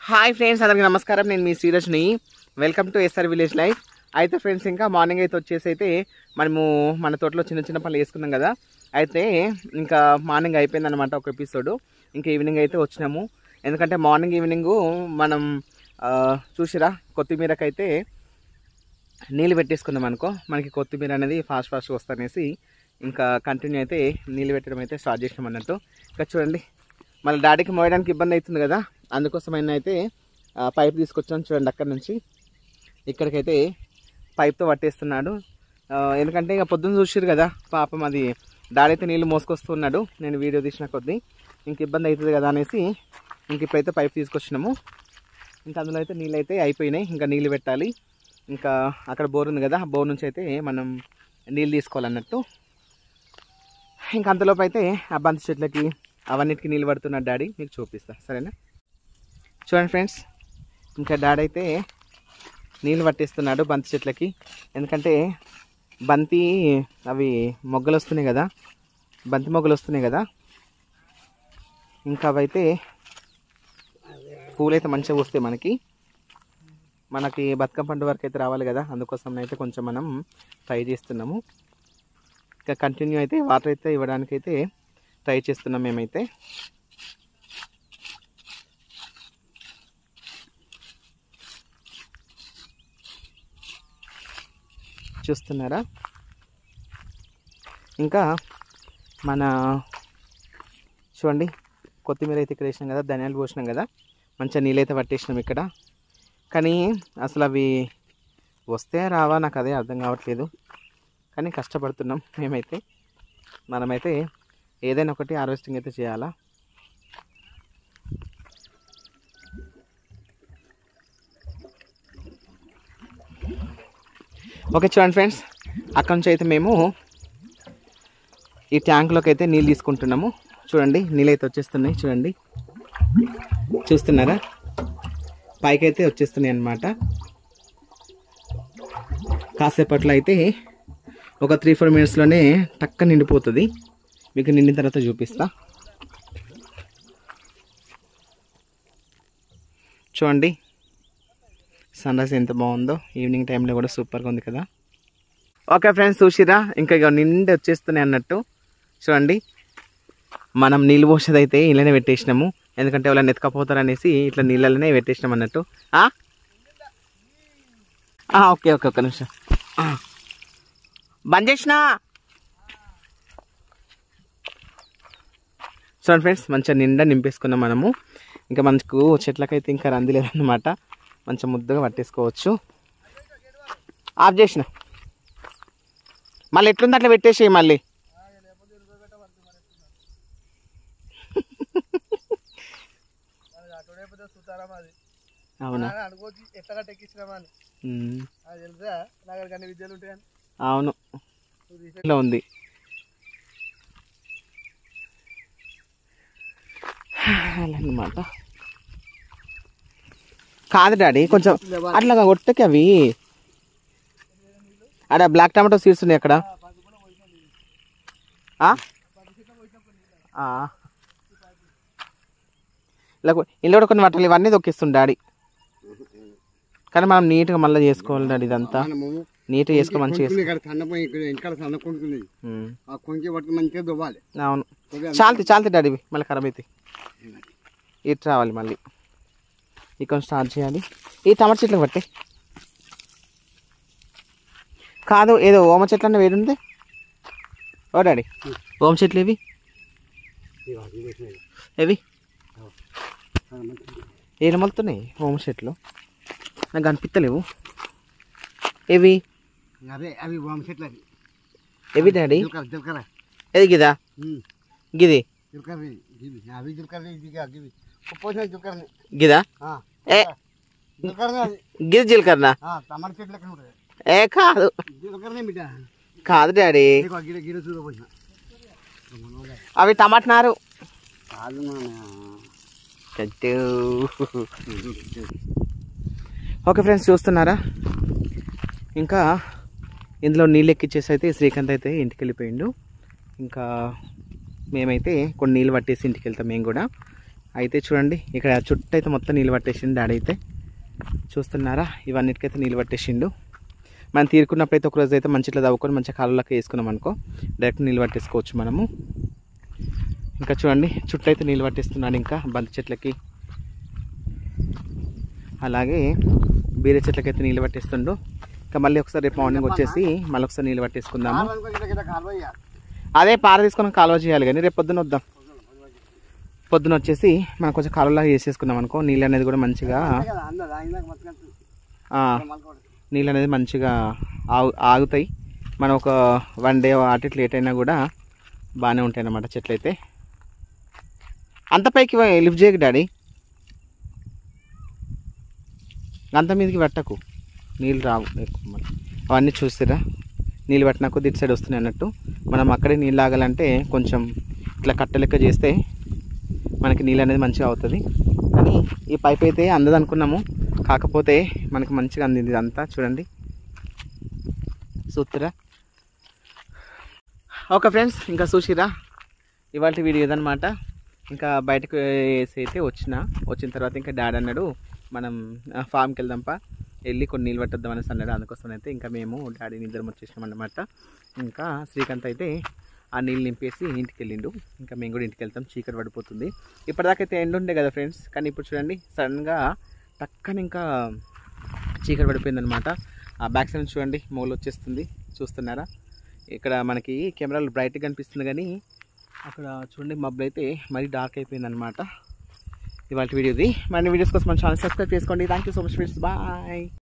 Hi friends, అందరికీ నమస్కారం. నేను మీ Srirajni. Welcome to SR village life. అయితే ఫ్రెండ్స్, ఇంకా మార్నింగ్ అయితే వచ్చేసి మనము మన తోటలో చిన్న చిన్న పనులు వేసుకున్నాం కదా. అయితే ఇంకా మార్నింగ్ అయిపోయిందనమాట ఒక ఎపిసోడ్. ఇంకా ఈవినింగ్ అయితే వచ్చినాము. ఎందుకంటే మార్నింగ్ ఈవినింగ్ మనం చూసిరా కొత్తిమీరకైతే నీళ్ళు పెట్టేసుకున్నాం అనుకో, మనకి కొత్తిమీర అనేది ఫాస్ట్గా వస్తనేసి ఇంకా కంటిన్యూ అయితే నీళ్ళు పెట్టడం అయితే స్టార్ట్ చేసినాం అన్నట్టు. ఇంకా చూడండి, మళ్ళీ డాడీకి మోయడానికి ఇబ్బంది అవుతుంది కదా, అందుకోసమైనా అయితే పైప్ తీసుకొచ్చాను. చూడండి, అక్కడి నుంచి ఇక్కడికైతే పైప్తో పట్టేస్తున్నాడు. ఎందుకంటే ఇక పొద్దున్న చూసిరు కదా పాపం, అది డాడీ అయితే నీళ్ళు మోసుకొస్తున్నాడు. నేను వీడియో తీసిన కొద్దీ ఇంక ఇబ్బంది అవుతుంది కదా అనేసి ఇంక ఇప్పుడైతే పైప్ తీసుకొచ్చినాము. ఇంకా అందులో అయితే నీళ్ళు అయితే అయిపోయినాయి, ఇంకా నీళ్ళు పెట్టాలి. ఇంకా అక్కడ బోర్ ఉంది కదా, బోర్ నుంచి అయితే మనం నీళ్ళు తీసుకోవాలన్నట్టు. ఇంకా అంతలోపు అయితే ఆ బంతి చెట్లకి అవన్నిటికి నీళ్ళు పడుతున్నాడు డాడీ, మీకు చూపిస్తా సరేనా. చూడండి ఫ్రెండ్స్, ఇంకా డాడీ అయితే నీళ్ళు పట్టిస్తున్నాడు బంతి చెట్లకి. ఎందుకంటే బంతి అవి మొగ్గలు వస్తున్నాయి కదా, బంతి మొగ్గలు వస్తున్నాయి కదా, ఇంకా అవైతే పూలైతే మంచిగా వస్తాయి మనకి బతుకమ్మ పండు వరకు అయితే రావాలి కదా, అందుకోసం అయితే కొంచెం మనం ట్రై చేస్తున్నాము. ఇంకా కంటిన్యూ అయితే వాటర్ అయితే ఇవ్వడానికి అయితే ట్రై చేస్తున్నాం మేమైతే. చూస్తున్నారా, ఇంకా మన చూడండి కొత్తిమీర అయితే ఇక్కడ వేసినాం కదా, ధనియాలు పోసినాం కదా, మంచిగా నీళ్ళైతే పట్టేసినాం ఇక్కడ. కానీ అసలు అవి వస్తే రావా నాకు అదే అర్థం కావట్లేదు. కానీ కష్టపడుతున్నాం మేమైతే. మనమైతే ఏదైనా ఒకటి హార్వెస్టింగ్ అయితే చేయాలా. ఓకే చూడండి ఫ్రెండ్స్, అక్కడ నుంచి అయితే మేము ఈ ట్యాంక్లోకి అయితే నీళ్ళు తీసుకుంటున్నాము. చూడండి, నీళ్ళు అయితే వచ్చేస్తున్నాయి. చూడండి, చూస్తున్నారా, పైకి అయితే వచ్చేస్తున్నాయి అన్నమాట. కాసేపట్లో అయితే ఒక 3-4 మినిట్స్లోనే టక్క నిండిపోతుంది. మీకు నిండిన తర్వాత చూపిస్తా. చూడండి సన్ రైజ్ ఎంత బాగుందో, ఈవినింగ్ టైంలో కూడా సూపర్గా ఉంది కదా. ఓకే ఫ్రెండ్స్, చూసిరా ఇంకా ఇక నిండి వచ్చేస్తున్నాయి అన్నట్టు. చూడండి, మనం నీళ్ళు పోసేది అయితే ఇళ్ళనే పెట్టేసినాము. ఎందుకంటే వాళ్ళని ఎత్తుకపోతారనేసి ఇట్లా నీళ్ళనే పెట్టేసినాం అన్నట్టు. ఓకే ఓకే, ఒక్క నిమిషం బంద్ చేసిన. చూడండి ఫ్రెండ్స్, మంచిగా నిండా నింపేసుకున్నాం మనము. ఇంకా మనకు చెట్లకైతే ఇంకా రంది లేదన్నమాట, మంచిగా ముద్దగా పట్టేసుకోవచ్చు. ఆఫ్ చేసిన, మళ్ళీ ఎట్లుంది అట్లా పెట్టేసి మళ్ళీ. అవునా, అవును ఇట్లా ఉంది. అలా అన్నమాట. కాదు డాడీ, కొంచెం అట్లాగా కొట్టకి అవి అక్కడ బ్లాక్ టమాటో సీడ్స్ ఉన్నాయి అక్కడ. ఇలా ఇంట్లో కూడా కొన్ని వాటిని ఇవన్నీ దొక్కిస్తుంది డాడీ. కానీ మనం నీట్గా మళ్ళీ చేసుకోవాలి డాడీ, ఇదంతా నీట్గా చేసుకో మంచిగా. అవును, చాలుతాయి డాడీ, మళ్ళీ ఖరాబ్ అవుతాయి. ఇటు రావాలి మళ్ళీ, ఇక్కడ స్టార్ట్ చేయాలి. ఈ టమాటా చెట్లకు పట్టే కాదు, ఏదో ఓమ చెట్లు అన్న వేడి ఉంది. ఓ డాడీ, ఓమ చెట్లు ఏవి ఏం మొలుతున్నాయి? ఓమ చెట్లు నాకు కనిపిస్తలేవు. ఏవి ఏవి డాడీ? ఏది గిదా? గిది గిదా? గిది జీలకర్ర? ఏ కాదు కాదు డాడీ, అవి టమాటా నారు. ఓకే ఫ్రెండ్స్, చూస్తున్నారా, ఇంకా ఇందులో నీళ్ళు ఎక్కిచ్చేసి అయితే శ్రీకాంత్ అయితే ఇంటికి వెళ్ళిపోయిండు. ఇంకా మేమైతే కొన్ని నీళ్ళు పట్టేసి ఇంటికి వెళ్తాం మేము కూడా. అయితే చూడండి ఇక్కడ చుట్టూ అయితే మొత్తం నీళ్ళు పట్టేసిండు డాడీ అయితే చూస్తున్నారా. ఇవన్నిటికైతే నీళ్ళు పట్టేసిండు. మనం తీరుకున్నప్పుడు అయితే ఒకరోజు అయితే మంచి ఇట్లా తవ్వుకొని మంచిగా కాలువలోకి వేసుకున్నాం అనుకో డైరెక్ట్ నీళ్ళు పట్టేసుకోవచ్చు మనము. ఇంకా చూడండి చుట్టూ అయితే నీళ్ళు పట్టేస్తున్నాడు ఇంకా బంతి చెట్లకి, అలాగే బీర చెట్లకైతే నీళ్ళు పట్టేస్తుండు. ఇంకా మళ్ళీ ఒకసారి రేపు మార్నింగ్ వచ్చేసి మళ్ళీ ఒకసారి నీళ్ళు పట్టేసుకుందాము. అదే పార తీసుకొని కాలువ చేయాలి కానీ రేపు పొద్దున వద్దాం. పొద్దున వచ్చేసి మనం కొంచెం కాలువలాగా చేసేసుకున్నాం అనుకో నీళ్ళు అనేది కూడా మంచిగా నీళ్ళు అనేది మంచిగా ఆగుతాయి. మనం ఒక 1 డే అటు ఇట్లా లేట్ అయినా కూడా బాగానే ఉంటాయి అన్నమాట చెట్లు అయితే. అంత పైకి లిఫ్ట్ చేయకు డాడీ, అంత మీదకి పట్టకు, నీళ్ళు రావు ఎక్కువ. అవన్నీ చూస్తారా నీళ్ళు పట్టినా కొద్ది ఇటు సైడ్ వస్తున్నాయి అన్నట్టు. మనం అక్కడే నీళ్ళు ఆగాలంటే కొంచెం ఇట్లా కట్ట లెక్క చేస్తే మనకి నీళ్ళు అనేది మంచిగా అవుతుంది. కానీ ఈ పైప్ అయితే అందదు అనుకున్నాము, కాకపోతే మనకి మంచిగా అందింది ఇదంతా. చూడండి చూస్తురా. ఓకే ఫ్రెండ్స్, ఇంకా చూసిరా ఇవాళ వీడియో ఇదనమాట. ఇంకా బయటకు వేసి అయితే వచ్చిన తర్వాత ఇంకా డాడీ అన్నాడు మనం ఫామ్కి వెళ్దాంపా, వెళ్ళి కొన్ని నీళ్ళు పట్టొద్దాం అనేసి అన్నాడు. అందుకోసం అయితే ఇంకా మేము డాడీని ఇద్దరం వచ్చేసినాం అన్నమాట. ఇంకా శ్రీకాంత్ అయితే ఆ నీళ్ళు నింపేసి ఇంటికి వెళ్ళిండు. ఇంకా మేము కూడా ఇంటికి వెళ్తాం, చీకటి పడిపోతుంది. ఇప్పటిదాకా అయితే ఎండ్ ఉండే కదా ఫ్రెండ్స్, కానీ ఇప్పుడు చూడండి సడన్గా టక్కన ఇంకా చీకటి పడిపోయిందనమాట. ఆ బ్యాక్ సైడ్ చూడండి మోల్ వచ్చేస్తుంది, చూస్తున్నారా. ఇక్కడ మనకి కెమెరాలు బ్రైట్గా కనిపిస్తుంది కానీ అక్కడ చూడండి మబ్బులు అయితే మరీ డార్క్ అయిపోయిందనమాట. ఇవాళ వీడియోది. మరిన్ని వీడియోస్ కోసం మన ఛానల్ సబ్స్క్రైబ్ చేసుకోండి. Thank you so much friends, bye.